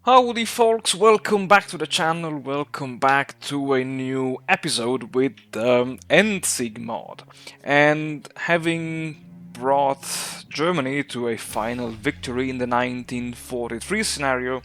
Howdy folks, welcome back to the channel, welcome back to a new episode with Endsieg mod. And having brought Germany to a final victory in the 1943 scenario,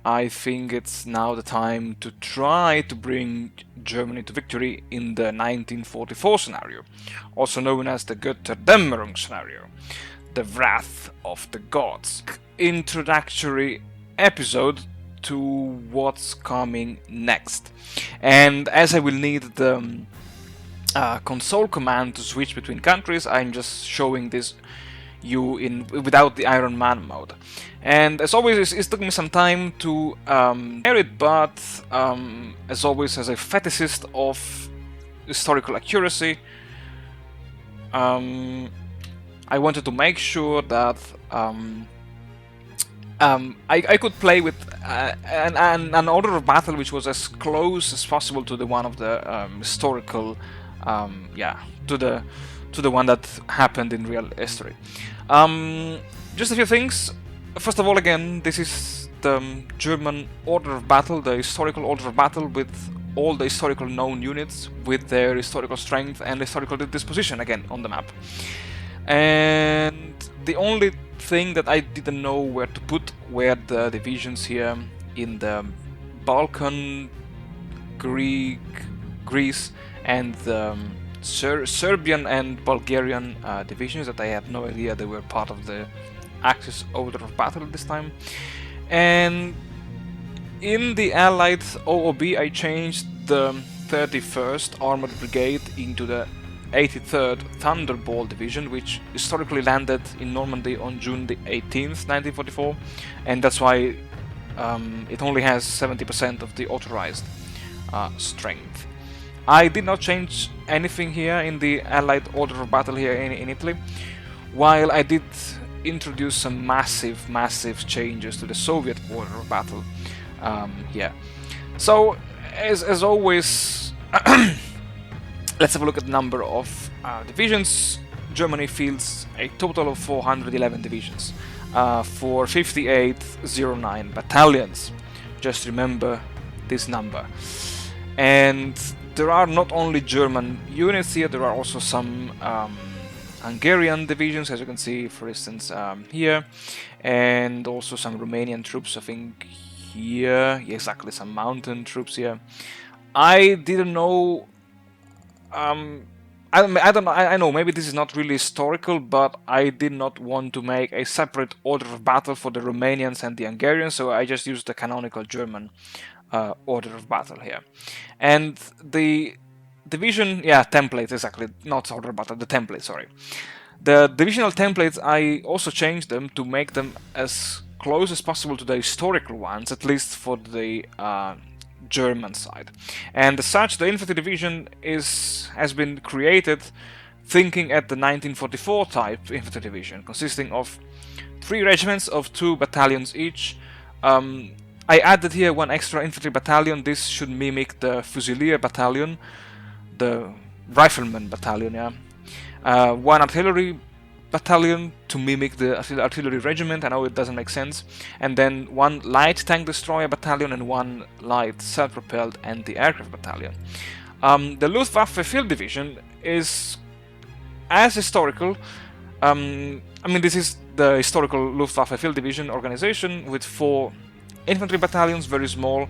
I think it's now the time to try to bring Germany to victory in the 1944 scenario, also known as the Götterdämmerung scenario, the Wrath of the Gods. Introductory episode to what's coming next. And as I will need the console command to switch between countries, I'm just showing this you in without the Iron Man mode. And as always, it took me some time to hear it, but as always, as a fetishist of historical accuracy, I wanted to make sure that I could play with an order of battle which was as close as possible to the one of the historical, to the one that happened in real history. Just a few things. First of all, again, this is the German order of battle, the historical order of battle with all the historical known units with their historical strength and historical disposition again on the map. And the only thing that I didn't know where to put were the divisions here in the Balkan, Greece, and the Serbian and Bulgarian divisions that I had no idea they were part of the Axis order of battle at this time. And in the Allied OOB I changed the 31st Armored Brigade into the 83rd Thunderbolt Division, which historically landed in Normandy on June the 18th, 1944, and that's why it only has 70% of the authorized strength. I did not change anything here in the Allied order of battle here in Italy, while I did introduce some massive changes to the Soviet order of battle here. So, as always, let's have a look at the number of divisions. Germany fields a total of 411 divisions for 5809 battalions. Just remember this number. And there are not only German units here, there are also some Hungarian divisions, as you can see, for instance, here, and also some Romanian troops, I think, here. Yeah, exactly, some mountain troops here. I didn't know. I don't know. I know maybe this is not really historical, but I did not want to make a separate order of battle for the Romanians and the Hungarians, so I just used the canonical German order of battle here. And the division, template, exactly, not order of battle, the template, sorry. The divisional templates, I also changed them to make them as close as possible to the historical ones, at least for the German side. And as such, the Infantry Division has been created thinking at the 1944 type Infantry Division, consisting of 3 regiments of 2 battalions each. I added here 1 extra infantry battalion. This should mimic the Fusilier battalion, the Rifleman battalion, 1 artillery battalion to mimic the artillery regiment. I know it doesn't make sense. And then 1 light tank destroyer battalion and 1 light self-propelled anti-aircraft battalion. The Luftwaffe Field Division is as historical. I mean, this is the historical Luftwaffe Field Division organization with 4 infantry battalions, very small.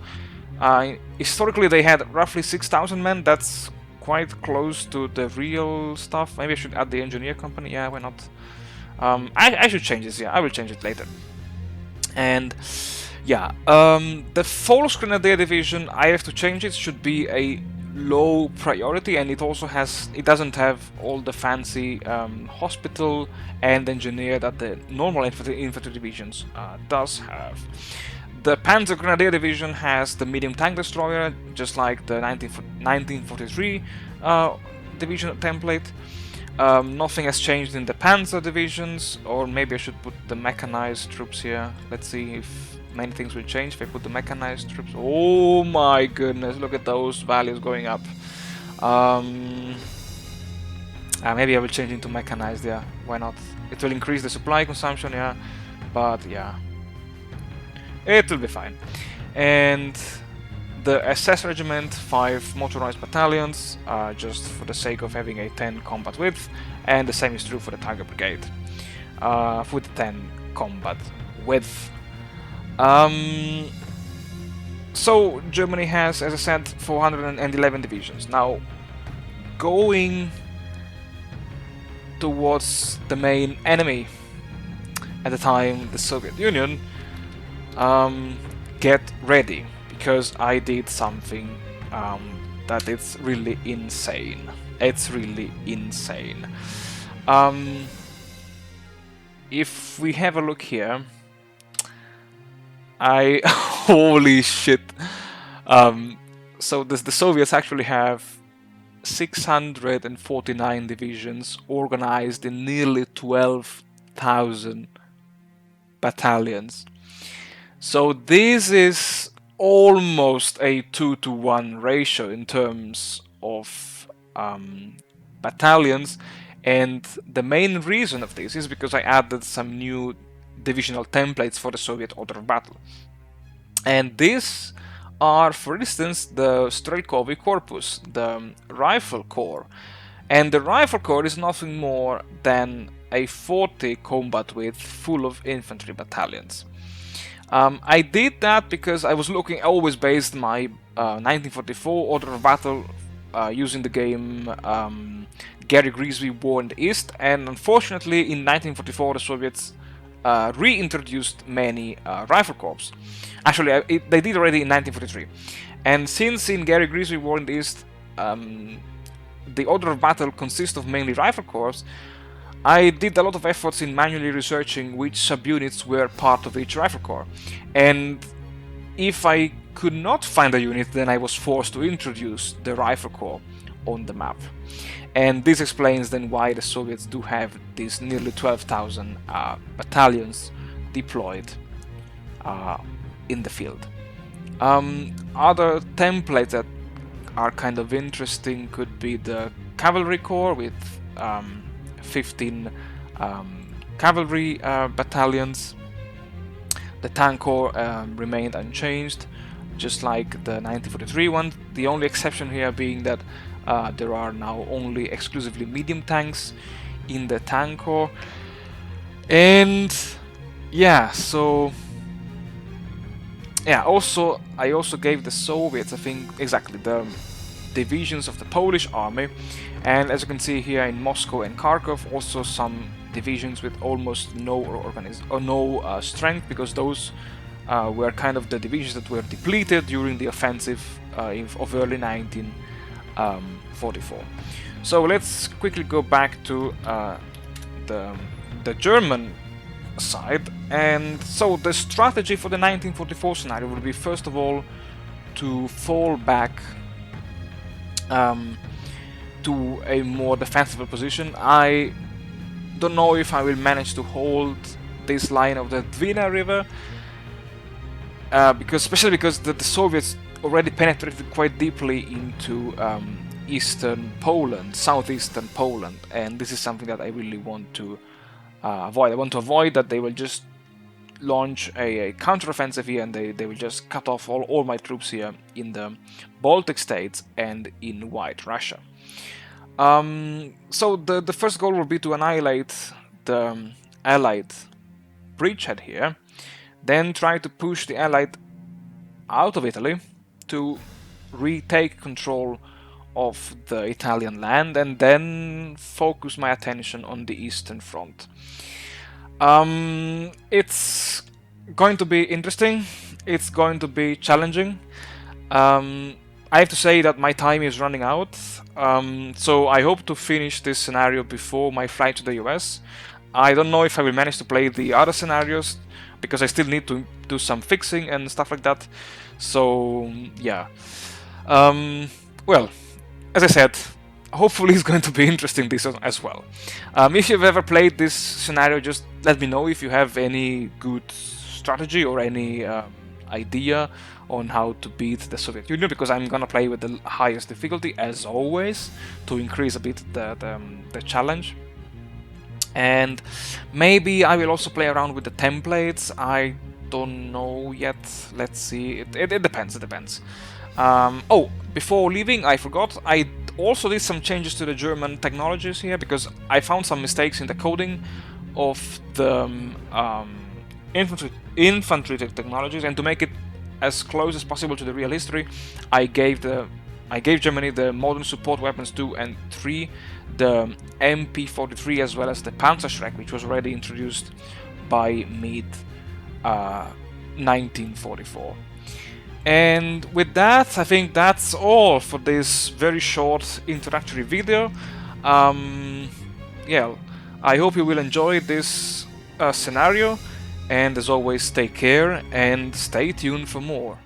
Historically, they had roughly 6,000 men. That's quite close to the real stuff. Maybe I should add the engineer company. Yeah, why not? I should change this. Yeah, I will change it later. And yeah, the Volksgrenadier Division, I have to change it. Should be a low priority, and it doesn't have all the fancy hospital and engineer that the normal infantry divisions does have. The Panzer Grenadier Division has the medium tank destroyer, just like the 1943 division template. Nothing has changed in the Panzer divisions, or maybe I should put the mechanized troops here. Let's see if many things will change if I put the mechanized troops. Oh my goodness, look at those values going up. Maybe I will change into mechanized, yeah, why not? It will increase the supply consumption, yeah, but yeah. It will be fine. And the SS Regiment, 5 motorized battalions, just for the sake of having a 10 combat width, and the same is true for the Tiger Brigade, with 10 combat width. So Germany has, as I said, 411 divisions. Now, going towards the main enemy at the time, the Soviet Union, get ready, because I did something that it's really insane. It's really insane. If we have a look here, holy shit. So the Soviets actually have 649 divisions organized in nearly 12,000 battalions. So this is almost a 2-to-1 ratio in terms of battalions, and the main reason of this is because I added some new divisional templates for the Soviet order of battle. And these are, for instance, the Strelkovy Corpus, the Rifle Corps. And the Rifle Corps is nothing more than a 40 combat width full of infantry battalions. I did that because I was looking, I always based my 1944 order of battle using the game Gary Grigsby War in the East, and unfortunately in 1944 the Soviets reintroduced many rifle corps. Actually, they did already in 1943. And since in Gary Grigsby War in the East the order of battle consists of mainly rifle corps, I did a lot of efforts in manually researching which subunits were part of each rifle corps. And if I could not find a unit, then I was forced to introduce the rifle corps on the map. And this explains then why the Soviets do have these nearly 12,000 battalions deployed in the field. Other templates that are kind of interesting could be the Cavalry Corps with 15 cavalry battalions. The Tank Corps remained unchanged, just like the 1943 one. The only exception here being that there are now only exclusively medium tanks in the Tank Corps. And yeah, so yeah, I also gave the Soviets, I think, exactly the divisions of the Polish army, and as you can see here in Moscow and Kharkov, also some divisions with almost no strength, because those were kind of the divisions that were depleted during the offensive of early 1944. So let's quickly go back to the German side. And so the strategy for the 1944 scenario would be, first of all, to fall back to a more defensive position. I don't know if I will manage to hold this line of the Dwina River, especially because the Soviets already penetrated quite deeply into eastern Poland, southeastern Poland, and this is something that I really want to avoid. I want to avoid that they will just launch a counteroffensive here and they will just cut off all my troops here in the Baltic states and in White Russia. So the first goal will be to annihilate the Allied bridgehead here, then try to push the Allied out of Italy to retake control of the Italian land, and then focus my attention on the Eastern Front. It's going to be interesting, it's going to be challenging. I have to say that my time is running out, so I hope to finish this scenario before my flight to the US. I don't know if I will manage to play the other scenarios, because I still need to do some fixing and stuff like that. So yeah, well, as I said, hopefully it's going to be interesting this as well. If you've ever played this scenario, just let me know if you have any good strategy or any idea on how to beat the Soviet Union, because I'm gonna play with the highest difficulty as always to increase a bit the challenge. And maybe I will also play around with the templates. I don't know yet. Let's see. It depends. It depends. Oh, before leaving, I forgot. I also did some changes to the German technologies here because I found some mistakes in the coding of the infantry technologies, and to make it as close as possible to the real history, I gave Germany the modern support weapons 2 and 3, the MP43 as well as the Panzerschreck, which was already introduced by mid 1944. And with that, I think that's all for this very short introductory video. Yeah, I hope you will enjoy this scenario, and as always, take care and stay tuned for more.